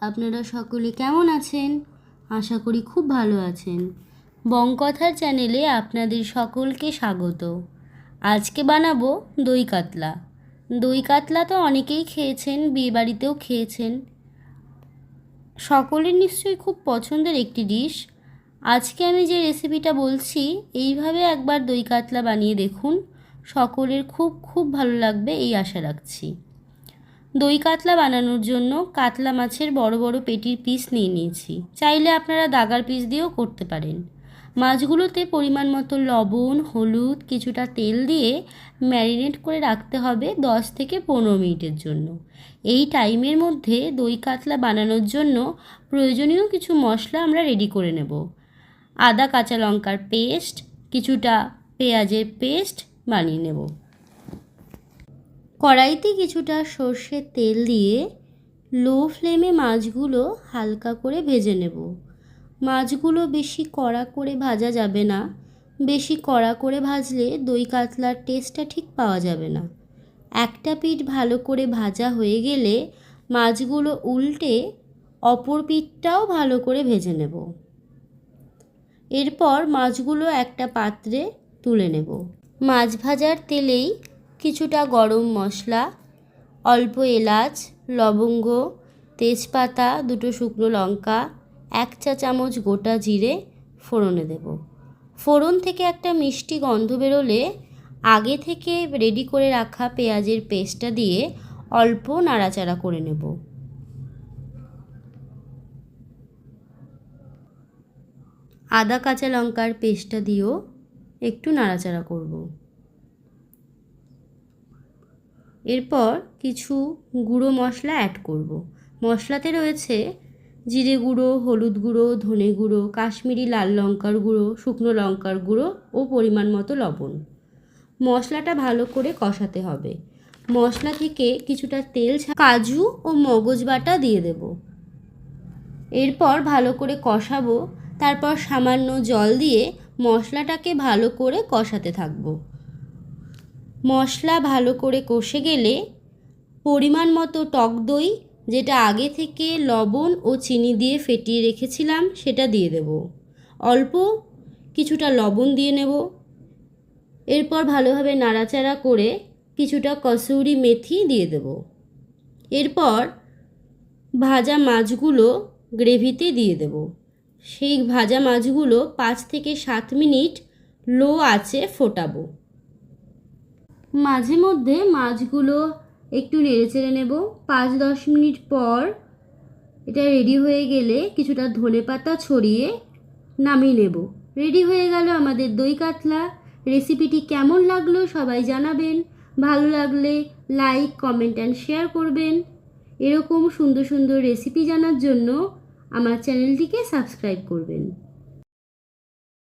আপনারা সকলে কেমন আছেন? আশা করি খুব ভালো আছেন। বংকথার চ্যানেলে আপনাদের সকলকে স্বাগত। আজকে বানাবো দই কাতলা। দই কাতলা তো অনেকেই খেয়েছেন, বিয়েবাড়িতেও খেয়েছেন। সকলের নিশ্চয়ই খুব পছন্দের একটি ডিশ। আজকে আমি যে রেসিপিটা বলছি, এইভাবে একবার দই কাতলা বানিয়ে দেখুন। সকলের খুব খুব ভালো লাগবে এই আশা রাখছি। দই কাতলা বানানোর জন্য কাতলা মাছের বড় বড় পেটির পিস নিয়ে নিয়েছি। চাইলে আপনারা দাগার পিস দিয়েও করতে পারেন। মাছগুলোতে পরিমাণ মতো লবণ, হলুদ, কিছুটা তেল দিয়ে ম্যারিনেট করে রাখতে হবে 10 থেকে 15 মিনিটের জন্য। এই টাইমের মধ্যে দই কাতলা বানানোর জন্য প্রয়োজনীয় কিছু মশলা আমরা রেডি করে নেব। আদা কাঁচা লঙ্কার পেস্ট, কিছুটা পেঁয়াজের পেস্ট বানিয়ে নেব। কড়াইতে কিছুটা সর্ষের তেল দিয়ে লো ফ্লেমে মাছগুলো হালকা করে ভেজে নেব। মাছগুলো বেশি কড়া করে ভাজা যাবে না। বেশি কড়া করে ভাজলে দই কাতলার টেস্টটা ঠিক পাওয়া যাবে না। একটা পিঠ ভালো করে ভাজা হয়ে গেলে মাছগুলো উল্টে অপর পিঠটাও ভালো করে ভেজে নেব। এরপর মাছগুলো একটা পাত্রে তুলে নেব। মাছ ভাজার তেলেই কিছুটা গরম মশলা, অল্প এলাচ, লবঙ্গ, তেজপাতা, 2 শুকনো লঙ্কা, 1 চা চামচ গোটা জিরে ফোড়নে দেব। ফোড়ন থেকে একটা মিষ্টি গন্ধ বেরোলে আগে থেকে রেডি করে রাখা পেঁয়াজের পেস্টটা দিয়ে অল্প নাড়াচাড়া করে নেব। আদা কাঁচা লঙ্কার পেস্টটা দিয়েও একটু নাড়াচাড়া করব। এরপর কিছু গুঁড়ো মশলা অ্যাড করব। মশলাতে রয়েছে জিরে গুঁড়ো, হলুদ গুঁড়ো, ধনে গুঁড়ো, কাশ্মীরি লাল লঙ্কার গুঁড়ো, শুকনো লঙ্কার গুঁড়ো ও পরিমাণ মতো লবণ। মশলাটা ভালো করে কষাতে হবে। মশলা থেকে কিছুটা তেল, কাজু ও মগজ বাটা দিয়ে দেব। এরপর ভালো করে কষাবো। তারপর সামান্য জল দিয়ে মশলাটাকে ভালো করে কষাতে থাকবো। মশলা ভালো করে কষে গেলে পরিমাণ মতো টক দই, যেটা আগে থেকে লবণ ও চিনি দিয়ে ফেটিয়ে রেখেছিলাম, সেটা দিয়ে দেব। অল্প কিছুটা লবণ দিয়ে নেব। এরপর ভালোভাবে নাড়াচাড়া করে কিছুটা কসুরি মেথি দিয়ে দেব। এরপর ভাজা মাছগুলো গ্রেভিতে দিয়ে দেব। সেই ভাজা মাছগুলো 5 থেকে 7 মিনিট লো আঁচে ফোটাবো। মাঝে মধ্যে মাছগুলো একটু নেড়েচেড়ে নেব। 5-10 মিনিট পর এটা রেডি হয়ে গেলে কিছুটা ধনেপাতা ছড়িয়ে নামিয়ে নেব। রেডি হয়ে গেল আমাদের দই কাতলা। রেসিপিটি কেমন লাগলো সবাই জানাবেন। ভালো লাগলে লাইক, কমেন্ট অ্যান্ড শেয়ার করবেন। এরকম সুন্দর সুন্দর রেসিপি জানার জন্য আমার চ্যানেলটিকে সাবস্ক্রাইব করবেন।